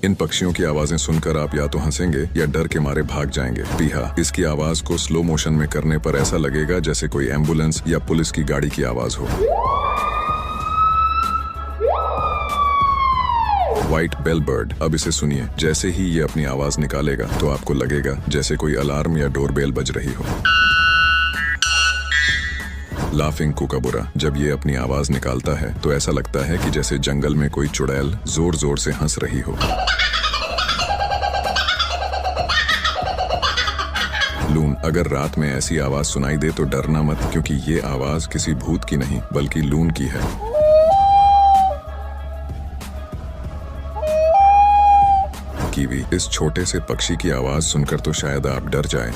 इन पक्षियों की आवाजें सुनकर आप या तो हंसेंगे या डर के मारे भाग जाएंगे। पीहा, इसकी आवाज को स्लो मोशन में करने पर ऐसा लगेगा जैसे कोई एम्बुलेंस या पुलिस की गाड़ी की आवाज हो। व्हाइट बेल बर्ड, अब इसे सुनिए। जैसे ही ये अपनी आवाज निकालेगा तो आपको लगेगा जैसे कोई अलार्म या डोरबेल बज रही हो। लाफिंग कुकाबुरा, जब ये अपनी आवाज निकालता है तो ऐसा लगता है कि जैसे जंगल में कोई चुड़ैल जोर जोर से हंस रही हो। लून, अगर रात में ऐसी आवाज सुनाई दे तो डरना मत, क्योंकि ये आवाज किसी भूत की नहीं बल्कि लून की है। कीवी, इस छोटे से पक्षी की आवाज सुनकर तो शायद आप डर जाएं।